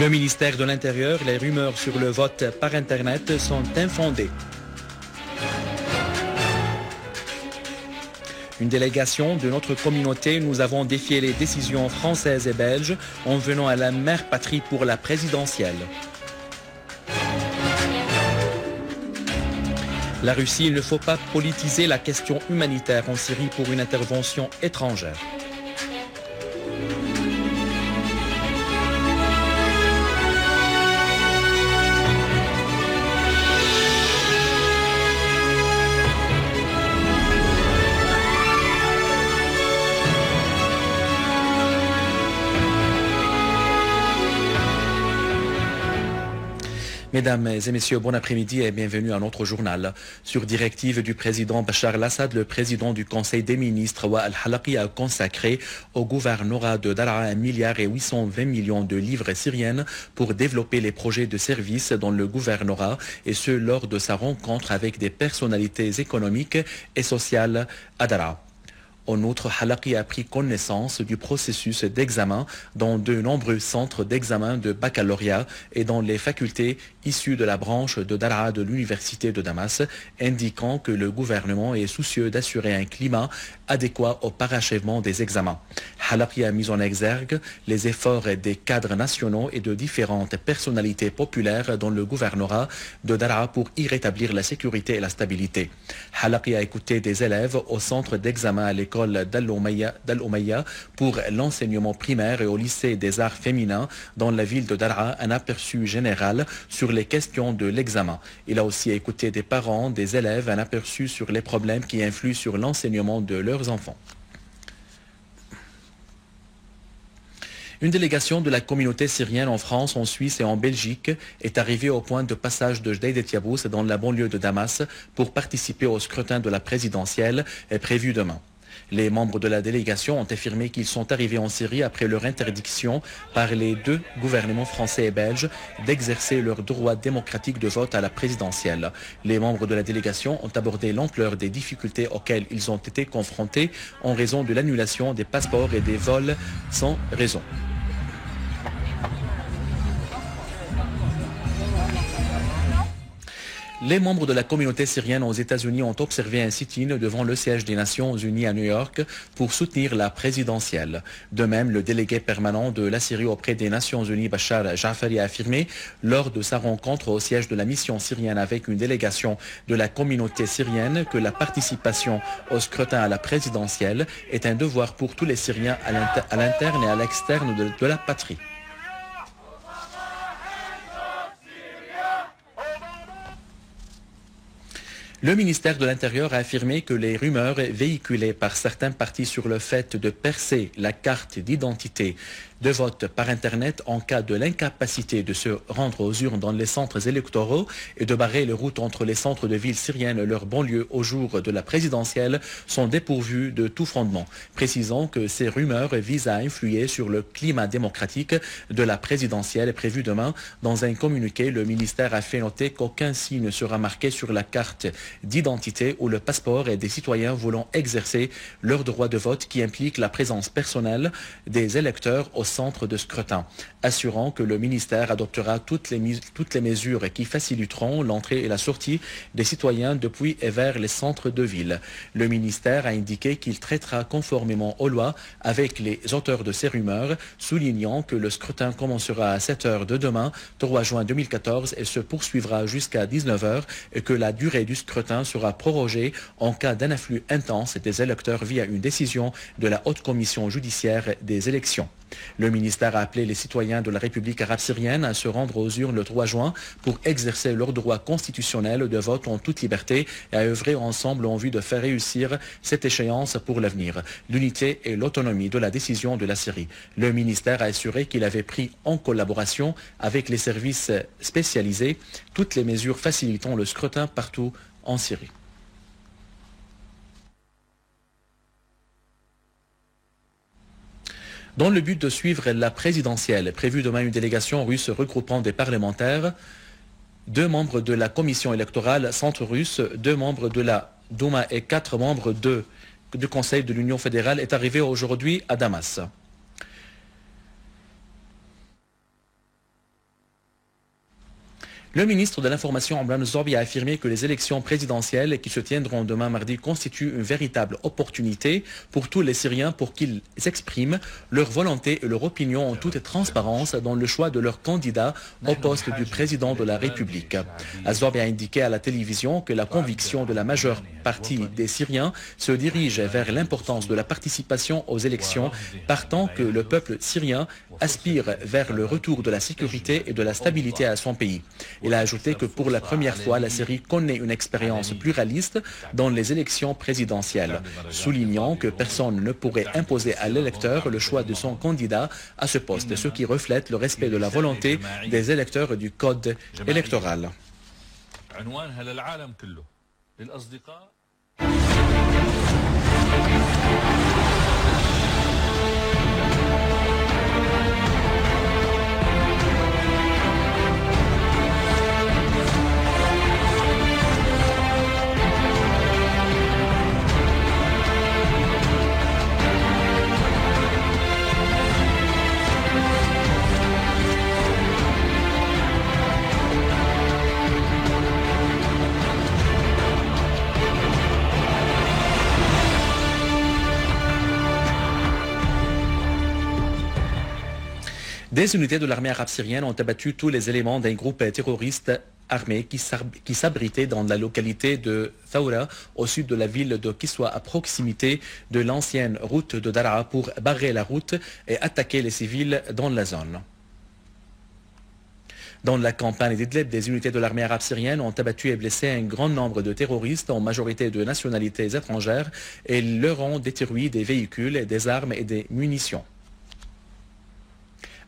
Le ministère de l'Intérieur, les rumeurs sur le vote par Internet sont infondées. Une délégation de notre communauté, nous avons défié les décisions françaises et belges en venant à la mère patrie pour la présidentielle. La Russie, il ne faut pas politiser la question humanitaire en Syrie pour une intervention étrangère. Mesdames et messieurs, bon après-midi et bienvenue à notre journal. Sur directive du président Bachar el-Assad, le président du Conseil des ministres, Wael Halaqi, a consacré au gouvernorat de Daraa 1,820 milliard de livres syriennes pour développer les projets de services dans le gouvernorat, et ce lors de sa rencontre avec des personnalités économiques et sociales à Daraa. En outre, Halaqi a pris connaissance du processus d'examen dans de nombreux centres d'examen de baccalauréat et dans les facultés issues de la branche de Daraa de l'Université de Damas, indiquant que le gouvernement est soucieux d'assurer un climat adéquat au parachèvement des examens. Halaqi a mis en exergue les efforts des cadres nationaux et de différentes personnalités populaires dans le gouvernorat de Daraa pour y rétablir la sécurité et la stabilité. Halaqi a écouté des élèves au centre d'examen à l'école d'Al-Umayya pour l'enseignement primaire et au lycée des arts féminins dans la ville de Daraa un aperçu général sur les questions de l'examen. Il a aussi écouté des parents, des élèves, un aperçu sur les problèmes qui influent sur l'enseignement de leurs enfants. Une délégation de la communauté syrienne en France, en Suisse et en Belgique est arrivée au point de passage de Jdeïdet-Yabous dans la banlieue de Damas pour participer au scrutin de la présidentielle prévu demain. Les membres de la délégation ont affirmé qu'ils sont arrivés en Syrie après leur interdiction par les deux gouvernements français et belges d'exercer leur droit démocratique de vote à la présidentielle. Les membres de la délégation ont abordé l'ampleur des difficultés auxquelles ils ont été confrontés en raison de l'annulation des passeports et des vols sans raison. Les membres de la communauté syrienne aux États-Unis ont observé un sit-in devant le siège des Nations Unies à New York pour soutenir la présidentielle. De même, le délégué permanent de la Syrie auprès des Nations Unies, Bachar Jafari, a affirmé lors de sa rencontre au siège de la mission syrienne avec une délégation de la communauté syrienne que la participation au scrutin à la présidentielle est un devoir pour tous les Syriens à l'interne et à l'externe de la patrie. Le ministère de l'Intérieur a affirmé que les rumeurs véhiculées par certains partis sur le fait de percer la carte d'identité de vote par Internet en cas de l'incapacité de se rendre aux urnes dans les centres électoraux et de barrer les routes entre les centres de villes syriennes et leurs banlieues au jour de la présidentielle sont dépourvues de tout fondement, précisant que ces rumeurs visent à influer sur le climat démocratique de la présidentielle prévue demain. Dans un communiqué, le ministère a fait noter qu'aucun signe ne sera marqué sur la carte d'identité ou le passeport et des citoyens voulant exercer leur droit de vote qui implique la présence personnelle des électeurs au centre de scrutin, assurant que le ministère adoptera toutes les mesures qui faciliteront l'entrée et la sortie des citoyens depuis et vers les centres de ville. Le ministère a indiqué qu'il traitera conformément aux lois avec les auteurs de ces rumeurs, soulignant que le scrutin commencera à 7 h de demain, 3 juin 2014, et se poursuivra jusqu'à 19 h et que la durée du scrutin sera prorogée en cas d'un afflux intense des électeurs via une décision de la Haute Commission judiciaire des élections. Le ministère a appelé les citoyens de la République arabe syrienne à se rendre aux urnes le 3 juin pour exercer leur droit constitutionnel de vote en toute liberté et à œuvrer ensemble en vue de faire réussir cette échéance pour l'avenir, l'unité et l'autonomie de la décision de la Syrie. Le ministère a assuré qu'il avait pris en collaboration avec les services spécialisés toutes les mesures facilitant le scrutin partout en Syrie. Dans le but de suivre la présidentielle, prévue demain une délégation russe regroupant des parlementaires, 2 membres de la commission électorale centre-russe, 2 membres de la Douma et 4 membres du Conseil de l'Union fédérale est arrivé aujourd'hui à Damas. Le ministre de l'Information, Omran Zorbi, a affirmé que les élections présidentielles qui se tiendront demain mardi constituent une véritable opportunité pour tous les Syriens pour qu'ils expriment leur volonté et leur opinion en toute transparence dans le choix de leur candidat au poste du président de la République. Zorbi a indiqué à la télévision que la conviction de la majeure partie des Syriens se dirige vers l'importance de la participation aux élections, partant que le peuple syrien aspire vers le retour de la sécurité et de la stabilité à son pays. Il a ajouté que pour la première fois, la Syrie connaît une expérience pluraliste dans les élections présidentielles, soulignant que personne ne pourrait imposer à l'électeur le choix de son candidat à ce poste, ce qui reflète le respect de la volonté des électeurs du code électoral. Des unités de l'armée arabe syrienne ont abattu tous les éléments d'un groupe terroriste armé qui s'abritait dans la localité de Thawra, au sud de la ville de Kiswa, à proximité de l'ancienne route de Daraa, pour barrer la route et attaquer les civils dans la zone. Dans la campagne d'Idlib, des unités de l'armée arabe syrienne ont abattu et blessé un grand nombre de terroristes, en majorité de nationalités étrangères, et leur ont détruit des véhicules, des armes et des munitions.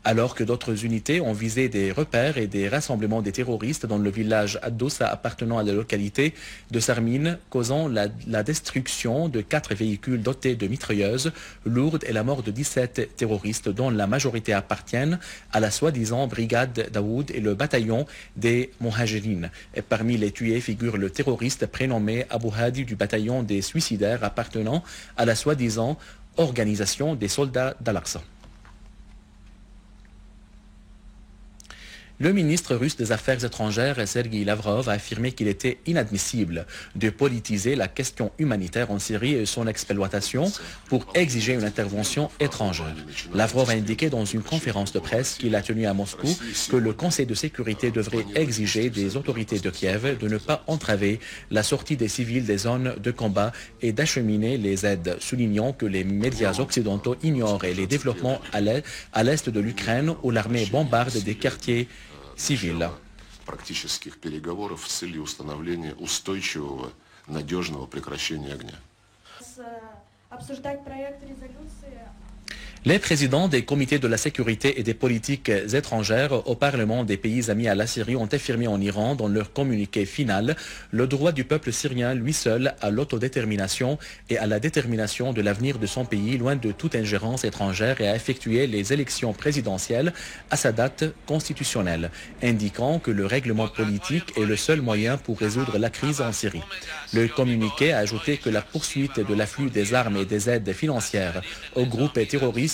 Alors que d'autres unités ont visé des repères et des rassemblements des terroristes dans le village Ad-Doussa appartenant à la localité de Sarmine, causant la destruction de 4 véhicules dotés de mitrailleuses lourdes et la mort de 17 terroristes, dont la majorité appartiennent à la soi-disant brigade Daoud et le bataillon des Mohajerines. Et parmi les tués figure le terroriste prénommé Abu Hadi du bataillon des suicidaires appartenant à la soi-disant organisation des soldats d'Al-Aqsa. Le ministre russe des Affaires étrangères, Sergei Lavrov, a affirmé qu'il était inadmissible de politiser la question humanitaire en Syrie et son exploitation pour exiger une intervention étrangère. Lavrov a indiqué dans une conférence de presse qu'il a tenue à Moscou que le Conseil de sécurité devrait exiger des autorités de Kiev de ne pas entraver la sortie des civils des zones de combat et d'acheminer les aides, soulignant que les médias occidentaux ignorent les développements à l'est de l'Ukraine où l'armée bombarde des quartiers civils. Практических переговоров с целью установления устойчивого, надежного прекращения огня. Обсуждать проект резолюции. Les présidents des comités de la sécurité et des politiques étrangères au Parlement des pays amis à la Syrie ont affirmé en Iran, dans leur communiqué final, le droit du peuple syrien lui seul à l'autodétermination et à la détermination de l'avenir de son pays, loin de toute ingérence étrangère, et à effectuer les élections présidentielles à sa date constitutionnelle, indiquant que le règlement politique est le seul moyen pour résoudre la crise en Syrie. Le communiqué a ajouté que la poursuite de l'afflux des armes et des aides financières aux groupes terroristes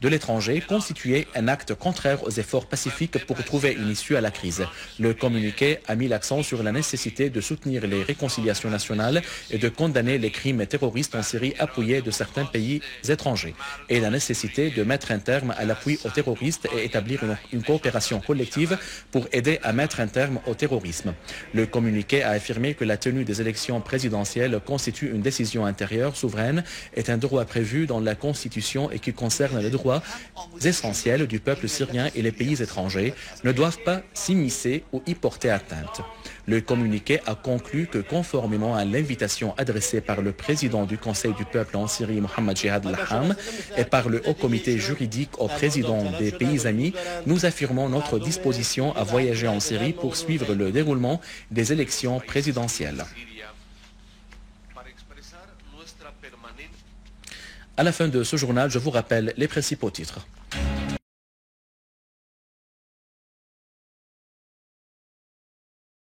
de l'étranger constituait un acte contraire aux efforts pacifiques pour trouver une issue à la crise. Le communiqué a mis l'accent sur la nécessité de soutenir les réconciliations nationales et de condamner les crimes terroristes en Syrie appuyés de certains pays étrangers, et la nécessité de mettre un terme à l'appui aux terroristes et établir une coopération collective pour aider à mettre un terme au terrorisme. Le communiqué a affirmé que la tenue des élections présidentielles constitue une décision intérieure souveraine, est un droit prévu dans la Constitution et qui concerne le droit essentiels du peuple syrien, et les pays étrangers ne doivent pas s'immiscer ou y porter atteinte. Le communiqué a conclu que, conformément à l'invitation adressée par le président du Conseil du peuple en Syrie, Mohammad Jihad Laham, et par le Haut Comité juridique au président des pays amis, nous affirmons notre disposition à voyager en Syrie pour suivre le déroulement des élections présidentielles. À la fin de ce journal, je vous rappelle les principaux titres.